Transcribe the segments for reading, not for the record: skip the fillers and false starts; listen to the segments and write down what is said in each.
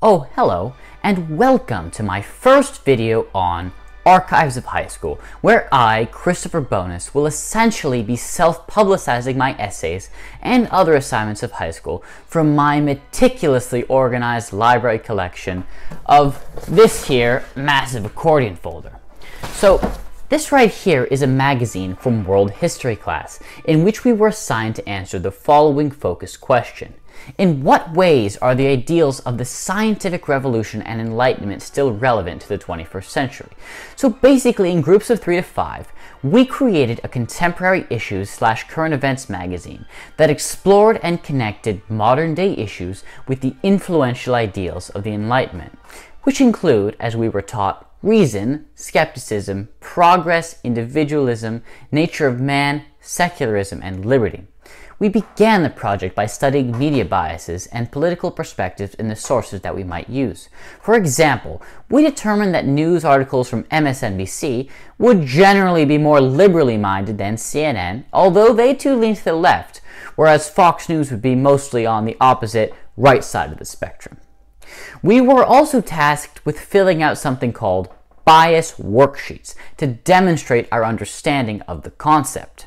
Oh, hello, and welcome to my first video on Archives of High School, where I, Christopher Bonis, will essentially be self-publicizing my essays and other assignments of high school from my meticulously organized library collection of this here massive accordion folder. So, this right here is a magazine from World History class, in which we were assigned to answer the following focused question. In what ways are the ideals of the scientific revolution and enlightenment still relevant to the 21st century? So basically, in groups of 3 to 5, we created a contemporary issues/current events magazine that explored and connected modern day issues with the influential ideals of the Enlightenment, which include, as we were taught, reason, skepticism, progress, individualism, nature of man, secularism, and liberty. We began the project by studying media biases and political perspectives in the sources that we might use. For example, we determined that news articles from MSNBC would generally be more liberally minded than CNN, although they too lean to the left, whereas Fox News would be mostly on the opposite right side of the spectrum. We were also tasked with filling out something called bias worksheets to demonstrate our understanding of the concept.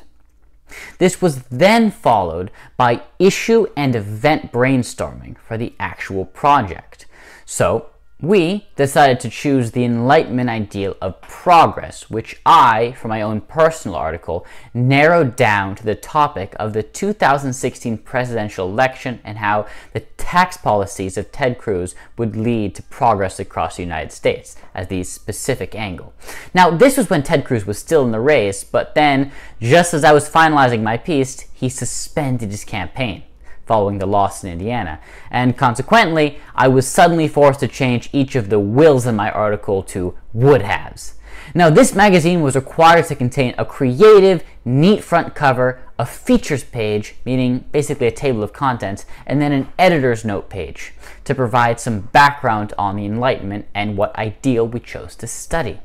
This was then followed by issue and event brainstorming for the actual project. So, we decided to choose the Enlightenment ideal of progress, which I, for my own personal article, narrowed down to the topic of the 2016 presidential election and how the tax policies of Ted Cruz would lead to progress across the United States as the specific angle. Now, this was when Ted Cruz was still in the race, but then, just as I was finalizing my piece, he suspended his campaign following the loss in Indiana, and consequently, I was suddenly forced to change each of the wills in my article to would-haves. Now, this magazine was required to contain a creative, neat front cover, a features page, meaning basically a table of contents, and then an editor's note page to provide some background on the Enlightenment and what ideal we chose to study.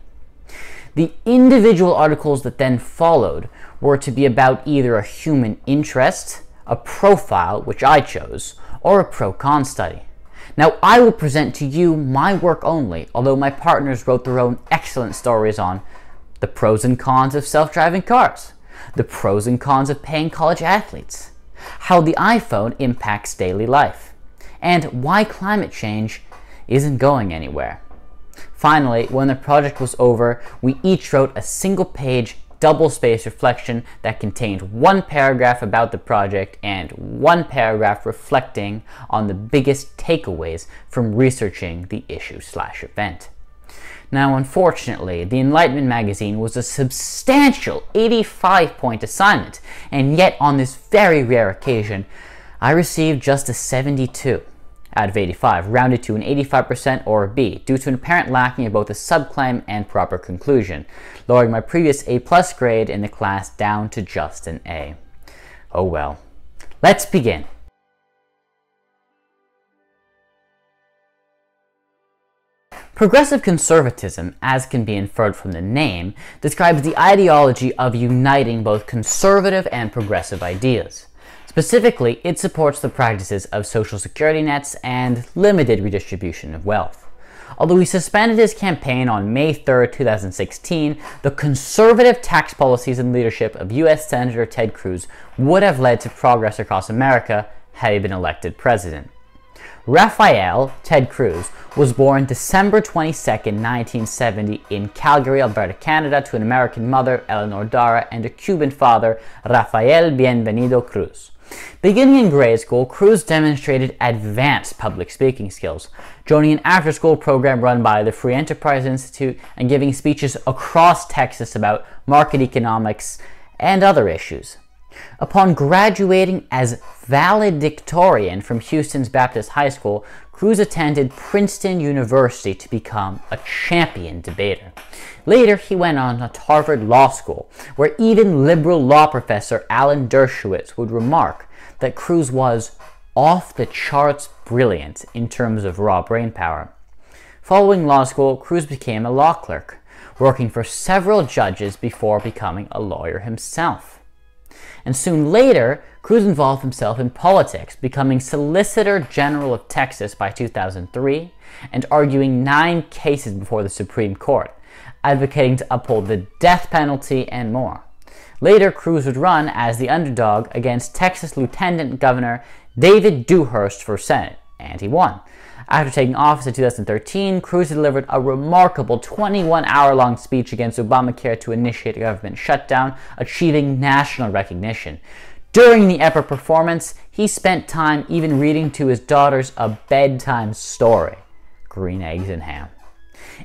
The individual articles that then followed were to be about either a human interest, a profile, which I chose, or a pro-con study. Now, I will present to you my work only, although my partners wrote their own excellent stories on the pros and cons of self-driving cars, the pros and cons of paying college athletes, how the iPhone impacts daily life, and why climate change isn't going anywhere. Finally, when the project was over, we each wrote a single-page double-spaced reflection that contained one paragraph about the project and one paragraph reflecting on the biggest takeaways from researching the issue/event. Now, unfortunately, the Enlightenment magazine was a substantial 85-point assignment, and yet on this very rare occasion, I received just a 72 out of 85, rounded to an 85% or a B, due to an apparent lacking of both a subclaim and proper conclusion, lowering my previous A+ grade in the class down to just an A. Oh well. Let's begin. Progressive conservatism, as can be inferred from the name, describes the ideology of uniting both conservative and progressive ideas. Specifically, it supports the practices of social security nets and limited redistribution of wealth. Although he suspended his campaign on May 3, 2016, the conservative tax policies and leadership of U.S. Senator Ted Cruz would have led to progress across America had he been elected president. Raphael, Ted Cruz, was born December 22, 1970 in Calgary, Alberta, Canada, to an American mother, Eleanor Dara, and a Cuban father, Rafael Bienvenido Cruz. Beginning in grade school, Cruz demonstrated advanced public speaking skills, joining an after-school program run by the Free Enterprise Institute and giving speeches across Texas about market economics and other issues. Upon graduating as valedictorian from Houston's Baptist High School, Cruz attended Princeton University to become a champion debater. Later, he went on to Harvard Law School, where even liberal law professor Alan Dershowitz would remark that Cruz was off the charts brilliant in terms of raw brain power. Following law school, Cruz became a law clerk, working for several judges before becoming a lawyer himself. And soon later, Cruz involved himself in politics, becoming Solicitor General of Texas by 2003 and arguing 9 cases before the Supreme Court, advocating to uphold the death penalty and more. Later, Cruz would run as the underdog against Texas Lieutenant Governor David Dewhurst for Senate, and he won. After taking office in 2013, Cruz delivered a remarkable 21-hour-long speech against Obamacare to initiate a government shutdown, achieving national recognition. During the epic performance, he spent time even reading to his daughters a bedtime story, Green Eggs and Ham.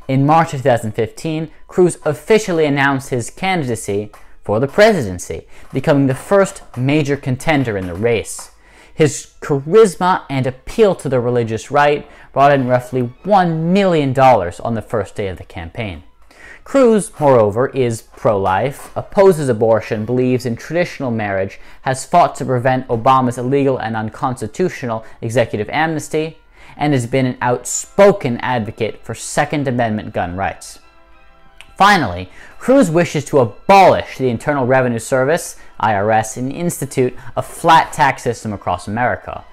In March of 2015, Cruz officially announced his candidacy for the presidency, becoming the first major contender in the race. His charisma and appeal to the religious right brought in roughly $1 million on the first day of the campaign. Cruz, moreover, is pro-life, opposes abortion, believes in traditional marriage, has fought to prevent Obama's illegal and unconstitutional executive amnesty, and has been an outspoken advocate for Second Amendment gun rights. Finally, Cruz wishes to abolish the Internal Revenue Service, IRS, and institute a flat tax system across America.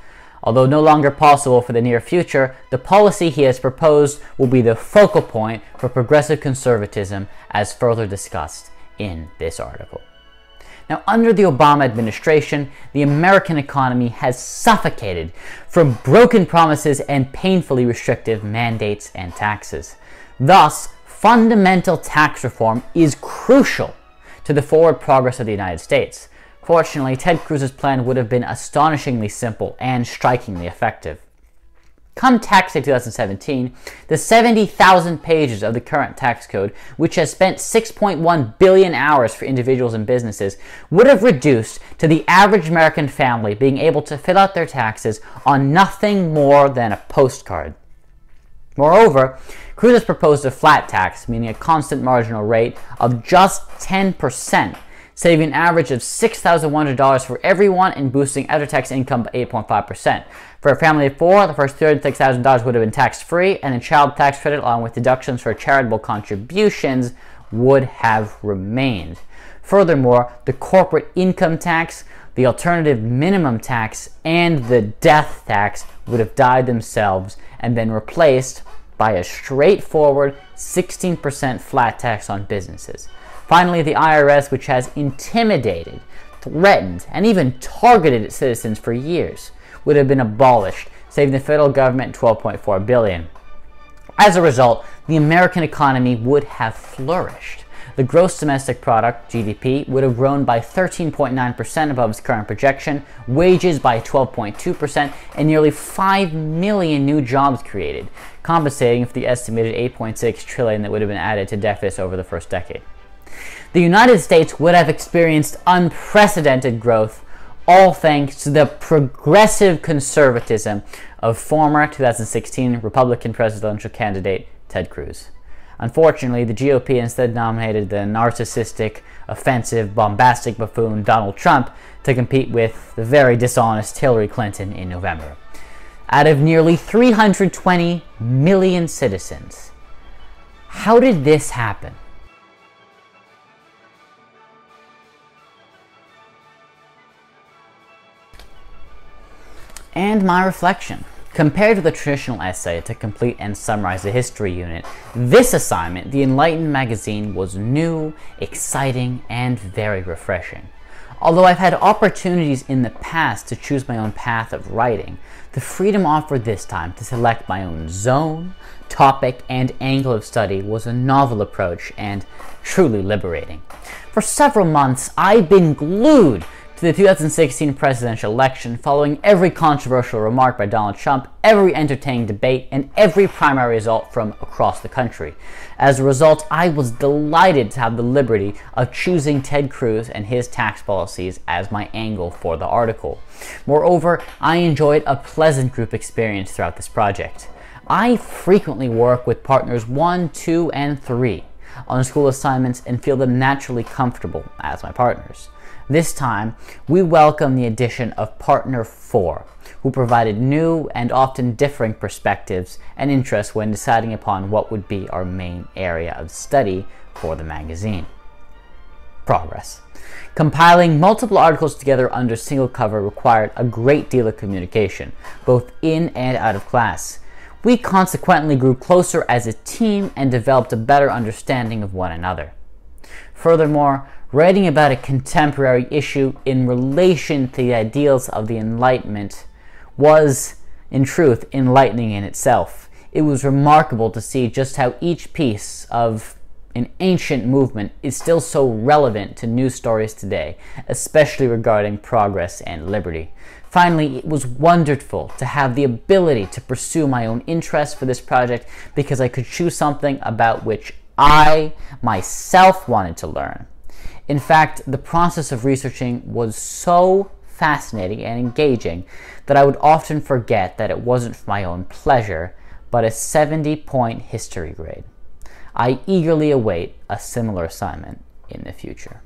Although no longer possible for the near future, the policy he has proposed will be the focal point for progressive conservatism, as further discussed in this article. Now, under the Obama administration, the American economy has suffocated from broken promises and painfully restrictive mandates and taxes. Thus, fundamental tax reform is crucial to the forward progress of the United States. Fortunately, Ted Cruz's plan would have been astonishingly simple and strikingly effective. Come tax day 2017, the 70,000 pages of the current tax code, which has spent 6.1 billion hours for individuals and businesses, would have reduced to the average American family being able to fill out their taxes on nothing more than a postcard. Moreover, Cruz has proposed a flat tax, meaning a constant marginal rate of just 10%, saving an average of $6,100 for everyone and boosting after-tax income by 8.5%. For a family of 4, the first $36,000 would have been tax-free, and the child tax credit, along with deductions for charitable contributions, would have remained. Furthermore, the corporate income tax, the alternative minimum tax, and the death tax would have died themselves and been replaced by a straightforward 16% flat tax on businesses. Finally, the IRS, which has intimidated, threatened, and even targeted its citizens for years, would have been abolished, saving the federal government $12.4 billion. As a result, the American economy would have flourished. The gross domestic product, GDP, would have grown by 13.9% above its current projection, wages by 12.2%, and nearly 5 million new jobs created, compensating for the estimated $8.6 trillion that would have been added to deficits over the first decade. The United States would have experienced unprecedented growth, all thanks to the progressive conservatism of former 2016 Republican presidential candidate Ted Cruz. Unfortunately, the GOP instead nominated the narcissistic, offensive, bombastic buffoon Donald Trump to compete with the very dishonest Hillary Clinton in November. Out of nearly 320 million citizens, how did this happen? And my reflection. Compared to the traditional essay to complete and summarize the history unit, this assignment, The Enlightened Magazine, was new, exciting, and very refreshing. Although I've had opportunities in the past to choose my own path of writing, the freedom offered this time to select my own zone, topic, and angle of study was a novel approach and truly liberating. For several months, I've been glued to the 2016 presidential election, following every controversial remark by Donald Trump, every entertaining debate, and every primary result from across the country. As a result, I was delighted to have the liberty of choosing Ted Cruz and his tax policies as my angle for the article. Moreover, I enjoyed a pleasant group experience throughout this project. I frequently work with partners 1, 2, and 3 on school assignments and feel them naturally comfortable as my partners. This time, we welcome the addition of Partner 4, who provided new and often differing perspectives and interests when deciding upon what would be our main area of study for the magazine. Progress. Compiling multiple articles together under single cover required a great deal of communication, both in and out of class. We consequently grew closer as a team and developed a better understanding of one another. Furthermore, writing about a contemporary issue in relation to the ideals of the Enlightenment was, in truth, enlightening in itself. It was remarkable to see just how each piece of an ancient movement is still so relevant to news stories today, especially regarding progress and liberty. Finally, it was wonderful to have the ability to pursue my own interest for this project because I could choose something about which I myself wanted to learn. In fact, the process of researching was so fascinating and engaging that I would often forget that it wasn't for my own pleasure, but a 70-point history grade. I eagerly await a similar assignment in the future.